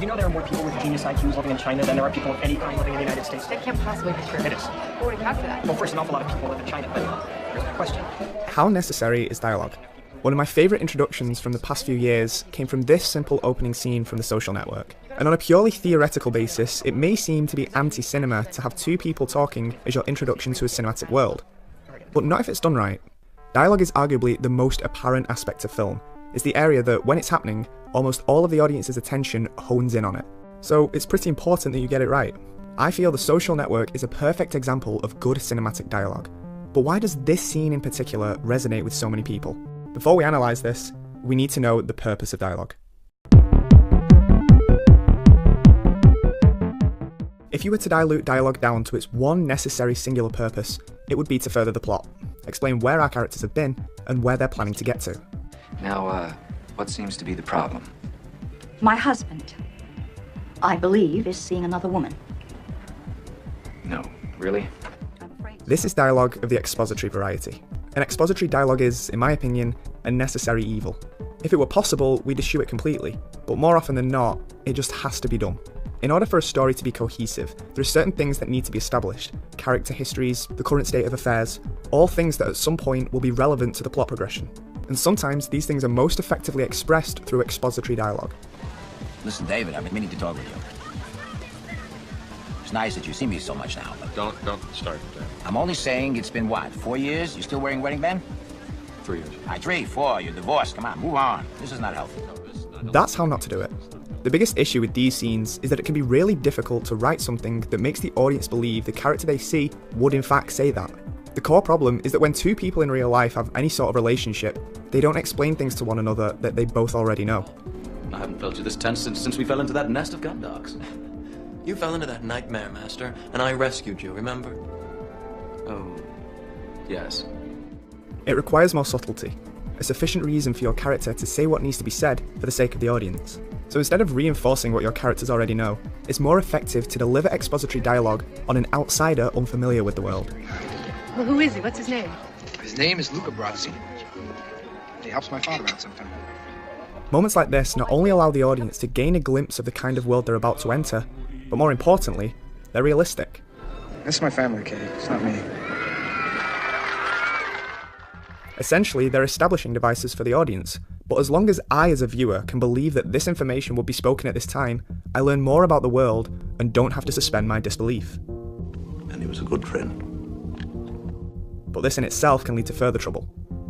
you know there are more people with genius IQs living in China than there are people of any kind living in the United States? That can't possibly be true. It is. Who would account for that? Well, first, an awful lot of people live in China, but here's my question. How necessary is dialogue? One of my favourite introductions from the past few years came from this simple opening scene from The Social Network. And on a purely theoretical basis, it may seem to be anti-cinema to have two people talking as your introduction to a cinematic world. But not if it's done right. Dialogue is arguably the most apparent aspect of film. It's the area that, when it's happening, almost all of the audience's attention hones in on it. So it's pretty important that you get it right. I feel The Social Network is a perfect example of good cinematic dialogue. But why does this scene in particular resonate with so many people? Before we analyse this, we need to know the purpose of dialogue. If you were to dilute dialogue down to its one necessary singular purpose, it would be to further the plot, explain where our characters have been, and where they're planning to get to. Now, what seems to be the problem? My husband, I believe, is seeing another woman. No, really? This is dialogue of the expository variety. An expository dialogue is, in my opinion, a necessary evil. If it were possible, we'd eschew it completely, but more often than not, it just has to be done. In order for a story to be cohesive, there are certain things that need to be established. Character histories, the current state of affairs, all things that at some point will be relevant to the plot progression. And sometimes these things are most effectively expressed through expository dialogue. Listen, David, I've been meaning to talk with you. It's nice that you see me so much now, but... Don't start. I'm only saying it's been, what, 4 years? You still wearing wedding band? 3 years. 3, 4, you're divorced. Come on, move on. This is not healthy. That's how not to do it. The biggest issue with these scenes is that it can be really difficult to write something that makes the audience believe the character they see would in fact say that. The core problem is that when two people in real life have any sort of relationship, they don't explain things to one another that they both already know. I haven't felt you this tense since we fell into that nest of gun dogs. You fell into that nightmare, Master, and I rescued you, remember? Oh, yes. It requires more subtlety, a sufficient reason for your character to say what needs to be said for the sake of the audience. So instead of reinforcing what your characters already know, it's more effective to deliver expository dialogue on an outsider unfamiliar with the world. Well, who is he? What's his name? His name is Luca Brasi. He helps my father out sometimes. Moments like this not only allow the audience to gain a glimpse of the kind of world they're about to enter, but more importantly, they're realistic. This is my family, Katie. It's not me. Essentially, they're establishing devices for the audience, but as long as I as a viewer can believe that this information will be spoken at this time, I learn more about the world and don't have to suspend my disbelief. And he was a good friend. But this in itself can lead to further trouble.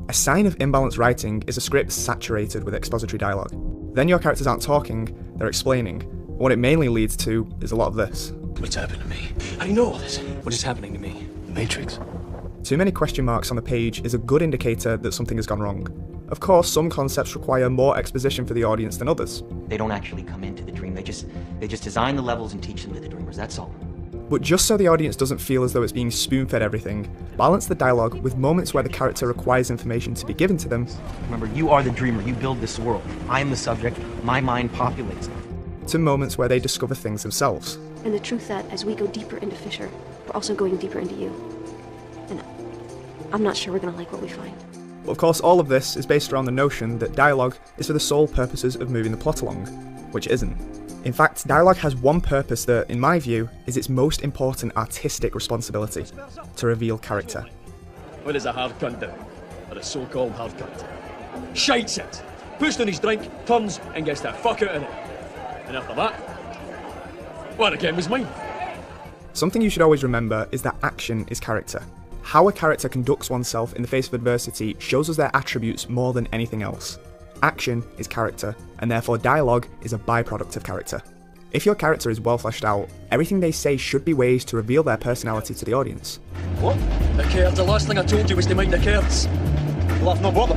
A sign of imbalanced writing is a script saturated with expository dialogue. Then your characters aren't talking, they're explaining. What it mainly leads to is a lot of this. What's happened to me? How do you know all this? What is happening to me? The Matrix. Too many question marks on the page is a good indicator that something has gone wrong. Of course, some concepts require more exposition for the audience than others. They don't actually come into the dream, they just design the levels and teach them to the dreamers, that's all. But just so the audience doesn't feel as though it's being spoon-fed everything, balance the dialogue with moments where the character requires information to be given to them. Remember, you are the dreamer, you build this world. I am the subject, my mind populates it. To moments where they discover things themselves. And the truth that as we go deeper into Fisher, we're also going deeper into you. And I'm not sure we're gonna like what we find. But of course, all of this is based around the notion that dialogue is for the sole purposes of moving the plot along, which it isn't. In fact, dialogue has one purpose that, in my view, is its most important artistic responsibility: to reveal character. What is a hard cunt do? Or a so-called hard cunt? Shites it! Puts in his drink, turns, and gets the fuck out of it. And after that, what again was mine? Something you should always remember is that action is character. How a character conducts oneself in the face of adversity shows us their attributes more than anything else. Action is character, and therefore dialogue is a byproduct of character. If your character is well fleshed out, everything they say should be ways to reveal their personality to the audience. What? The cards? The last thing I told you was to mind the cards. Well, I've no bother.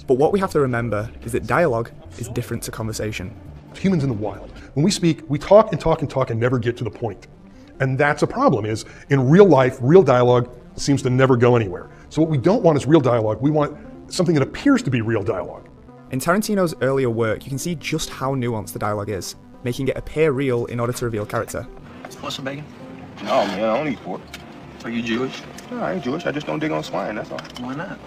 But what we have to remember is that dialogue is different to conversation. Humans in the wild. When we speak, we talk and talk and talk and never get to the point. And that's a problem, is in real life, real dialogue seems to never go anywhere. So what we don't want is real dialogue. We want something that appears to be real dialogue. In Tarantino's earlier work, you can see just how nuanced the dialogue is, making it appear real in order to reveal character. Want some bacon? No, man, I don't eat pork. Are you Jewish? No, I ain't Jewish. I just don't dig on swine, that's all. Why not?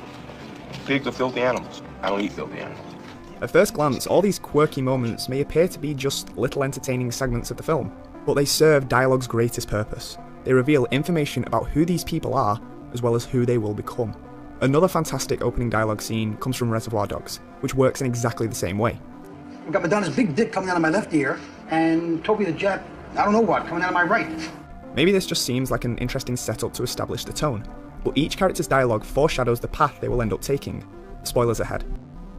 Pigs are filthy animals. I don't eat filthy animals. At first glance, all these quirky moments may appear to be just little entertaining segments of the film, but they serve dialogue's greatest purpose. They reveal information about who these people are, as well as who they will become. Another fantastic opening dialogue scene comes from Reservoir Dogs, which works in exactly the same way. I've got Madonna's big dick coming out of my left ear, and Toby the Jet, I don't know what, coming out of my right. Maybe this just seems like an interesting setup to establish the tone, but each character's dialogue foreshadows the path they will end up taking. Spoilers ahead.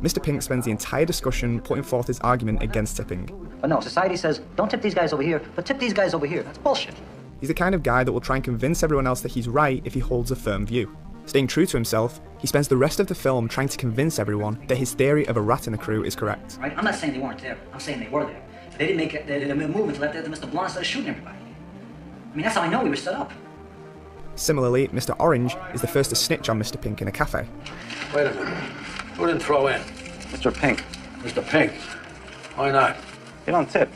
Mr. Pink spends the entire discussion putting forth his argument against tipping. But no, society says, don't tip these guys over here, but tip these guys over here. That's bullshit. He's the kind of guy that will try and convince everyone else that he's right if he holds a firm view. Staying true to himself, he spends the rest of the film trying to convince everyone that his theory of a rat in the crew is correct. Right? I'm not saying they weren't there. I'm saying they were there. They didn't make it, they didn't move until after Mr. Blonde started shooting everybody. I mean, that's how I know we were set up. Similarly, Mr. Orange is the first to snitch on Mr. Pink in a cafe. Wait a minute. Who didn't throw in? Mr. Pink. Mr. Pink. Why not? You don't tip.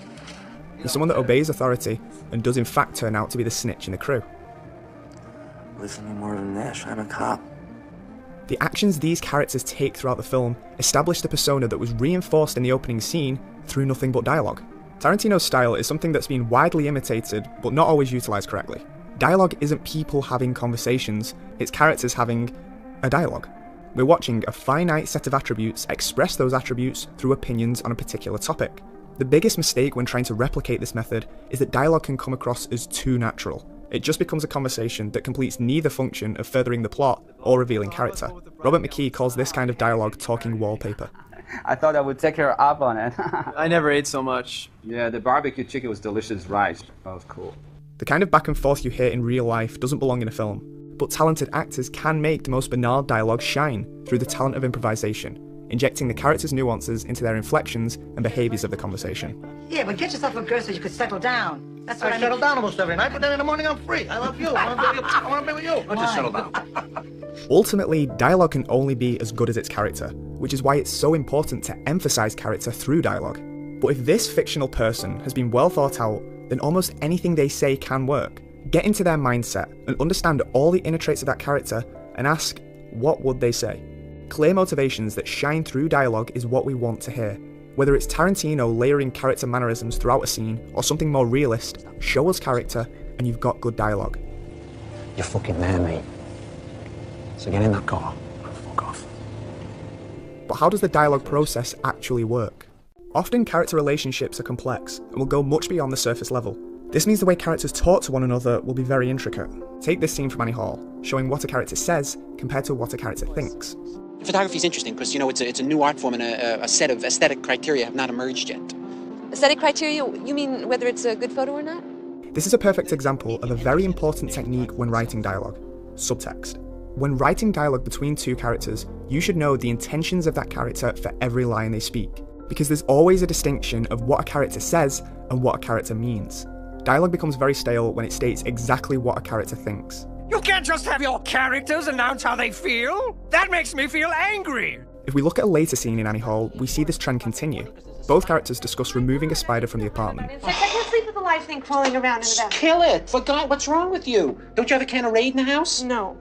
He's someone that obeys authority and does in fact turn out to be the snitch in the crew. Listen to me more than this. I'm a cop. The actions these characters take throughout the film establish the persona that was reinforced in the opening scene through nothing but dialogue. Tarantino's style is something that's been widely imitated, but not always utilised correctly. Dialogue isn't people having conversations, it's characters having a dialogue. We're watching a finite set of attributes express those attributes through opinions on a particular topic. The biggest mistake when trying to replicate this method is that dialogue can come across as too natural. It just becomes a conversation that completes neither function of furthering the plot or revealing character. Robert McKee calls this kind of dialogue talking wallpaper. I thought I would take her up on it. I never ate so much. Yeah, the barbecue chicken was delicious rice. That was cool. The kind of back and forth you hear in real life doesn't belong in a film, but talented actors can make the most banal dialogue shine through the talent of improvisation, injecting the characters' nuances into their inflections and behaviours of the conversation. Yeah, but get yourself a girl so you could settle down. That's what I settle down almost every night, but then in the morning I'm free. I love you. I want to be with you. Let's just settle down. Ultimately, dialogue can only be as good as its character, which is why it's so important to emphasise character through dialogue. But if this fictional person has been well thought out, then almost anything they say can work. Get into their mindset and understand all the inner traits of that character and ask, what would they say? Clear motivations that shine through dialogue is what we want to hear. Whether it's Tarantino layering character mannerisms throughout a scene or something more realist, show us character and you've got good dialogue. You're fucking there, mate. So get in that car and fuck off. But how does the dialogue process actually work? Often character relationships are complex and will go much beyond the surface level. This means the way characters talk to one another will be very intricate. Take this scene from Annie Hall, showing what a character says compared to what a character thinks. Photography is interesting because, you know, it's a new art form and a set of aesthetic criteria have not emerged yet. Aesthetic criteria? You mean whether it's a good photo or not? This is a perfect example of a very important technique when writing dialogue: subtext. When writing dialogue between two characters, you should know the intentions of that character for every line they speak, because there's always a distinction of what a character says and what a character means. Dialogue becomes very stale when it states exactly what a character thinks. You can't just have your characters announce how they feel. That makes me feel angry. If we look at a later scene in Annie Hall, we see this trend continue. Both characters discuss removing a spider from the apartment. I can't sleep with the live thing crawling around in the bathroom. Kill it! For God, what's wrong with you? Don't you have a can of Raid in the house? No.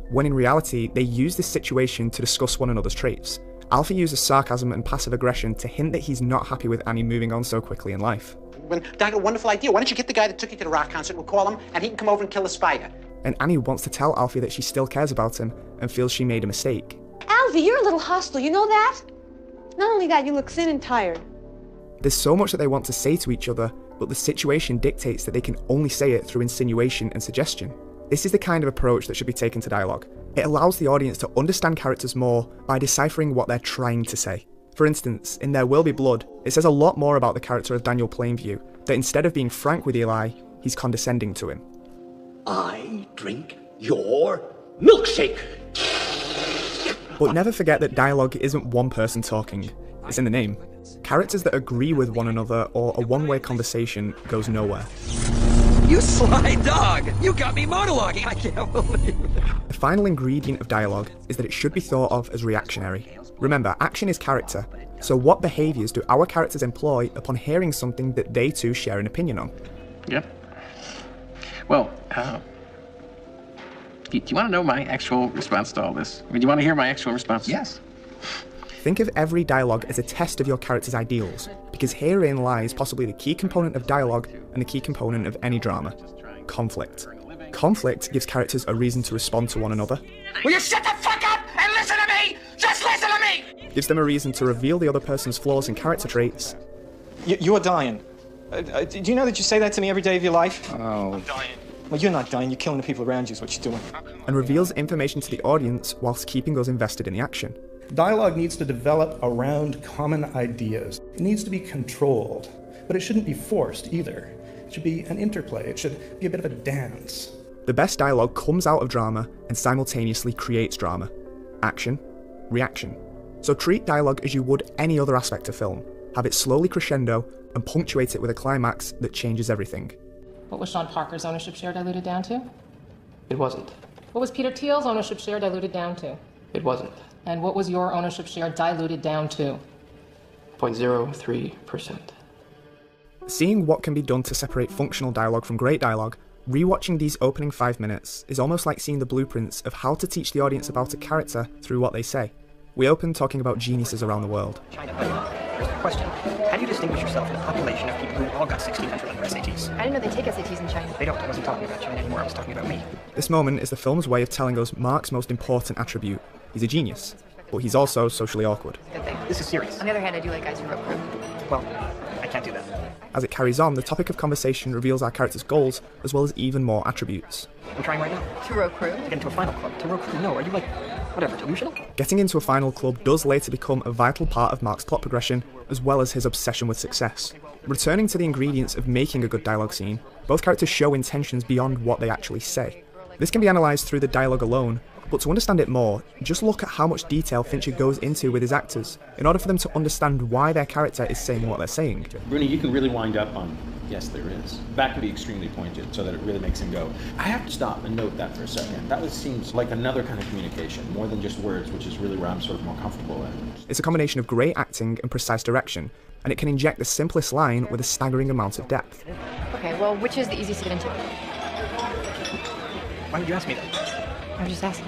When in reality, they use this situation to discuss one another's traits. Alfie uses sarcasm and passive aggression to hint that he's not happy with Annie moving on so quickly in life. When I got a wonderful idea. Why don't you get the guy that took you to the rock concert? We'll call him, and he can come over and kill the spider. And Annie wants to tell Alfie that she still cares about him and feels she made a mistake. Alfie, you're a little hostile, you know that? Not only that, you look thin and tired. There's so much that they want to say to each other, but the situation dictates that they can only say it through insinuation and suggestion. This is the kind of approach that should be taken to dialogue. It allows the audience to understand characters more by deciphering what they're trying to say. For instance, in There Will Be Blood, it says a lot more about the character of Daniel Plainview, that instead of being frank with Eli, he's condescending to him. I drink your milkshake. But never forget that dialogue isn't one person talking, it's in the name. Characters that agree with one another or a one-way conversation goes nowhere. You sly dog! You got me monologuing, I can't believe it. The final ingredient of dialogue is that it should be thought of as reactionary. Remember, action is character, so what behaviours do our characters employ upon hearing something that they too share an opinion on? Yep. Well, do you want to know my actual response to all this? I mean, do you want to hear my actual response? Yes. Think of every dialogue as a test of your character's ideals, because herein lies possibly the key component of dialogue and the key component of any drama: conflict. Conflict gives characters a reason to respond to one another. Will you shut the fuck up and listen to me? Just listen to me! Gives them a reason to reveal the other person's flaws and character traits. You are dying. Do you know that you say that to me every day of your life? Oh. I'm dying. Well, you're not dying. You're killing the people around you is what you're doing. And reveals information to the audience whilst keeping us invested in the action. Dialogue needs to develop around common ideas. It needs to be controlled, but it shouldn't be forced either. It should be an interplay. It should be a bit of a dance. The best dialogue comes out of drama and simultaneously creates drama. Action, reaction. So treat dialogue as you would any other aspect of film. Have it slowly crescendo and punctuate it with a climax that changes everything. What was Sean Parker's ownership share diluted down to? It wasn't. What was Peter Thiel's ownership share diluted down to? It wasn't. And what was your ownership share diluted down to? 0.03%. Seeing what can be done to separate functional dialogue from great dialogue, rewatching these opening 5 minutes is almost like seeing the blueprints of how to teach the audience about a character through what they say. We open talking about geniuses around the world. China, here's the question. How do you distinguish yourself in a population of people who all got 1600 on their SATs? I didn't know they take SATs in China. They don't. I wasn't talking about China anymore. I was talking about me. This moment is the film's way of telling us Mark's most important attribute. He's a genius, but he's also socially awkward. This is serious. On the other hand, I do like guys who rope crew. Well, I can't do that. As it carries on, the topic of conversation reveals our character's goals, as well as even more attributes. I'm trying right now. To rope crew? To get into a final club. To rope crew? No, are you like, whatever, delusional? Getting into a final club does later become a vital part of Mark's plot progression, as well as his obsession with success. Returning to the ingredients of making a good dialogue scene, both characters show intentions beyond what they actually say. This can be analysed through the dialogue alone, but to understand it more, just look at how much detail Fincher goes into with his actors, in order for them to understand why their character is saying what they're saying. Bruni, you can really wind up on, yes, there is. That can be extremely pointed, so that it really makes him go. I have to stop and note that for a second. That seems like another kind of communication, more than just words, which is really where I'm sort of more comfortable in. It's a combination of great acting and precise direction, and it can inject the simplest line with a staggering amount of depth. Okay, well, which is the easiest to get into? Why would you ask me that? I'm just asking.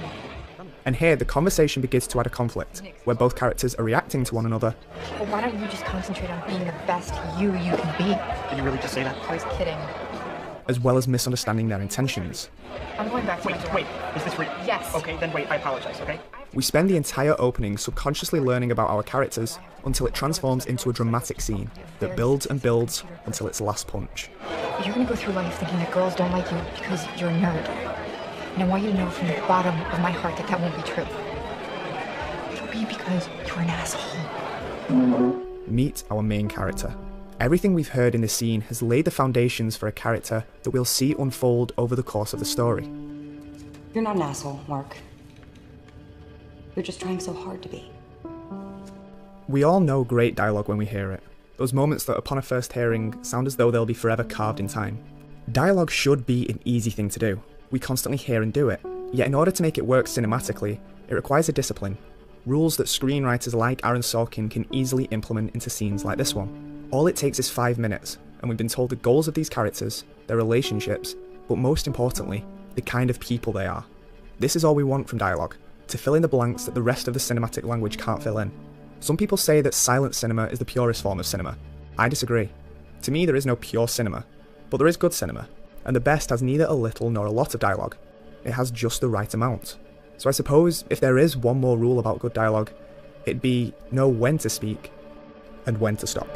And here, the conversation begins to add a conflict, where both characters are reacting to one another. Well, why don't you just concentrate on being the best you can be? Did you really just say that? I was kidding. As well as misunderstanding their intentions. I'm going back to my dorm. Wait, is this real? Yes. Okay, then wait, I apologize, okay? We spend the entire opening subconsciously learning about our characters until it transforms into a dramatic scene that builds and builds until its last punch. You're gonna go through life thinking that girls don't like you because you're a nerd. And I want you to know from the bottom of my heart that that won't be true. It'll be because you're an asshole. Meet our main character. Everything we've heard in this scene has laid the foundations for a character that we'll see unfold over the course of the story. You're not an asshole, Mark. You're just trying so hard to be. We all know great dialogue when we hear it. Those moments that upon a first hearing sound as though they'll be forever carved in time. Dialogue should be an easy thing to do. We constantly hear and do it, yet in order to make it work cinematically, it requires a discipline. Rules that screenwriters like Aaron Sorkin can easily implement into scenes like this one. All it takes is 5 minutes, and we've been told the goals of these characters, their relationships, but most importantly, the kind of people they are. This is all we want from dialogue, to fill in the blanks that the rest of the cinematic language can't fill in. Some people say that silent cinema is the purest form of cinema. I disagree. To me, there is no pure cinema, but there is good cinema. And the best has neither a little nor a lot of dialogue. It has just the right amount. So I suppose if there is one more rule about good dialogue, it'd be know when to speak and when to stop.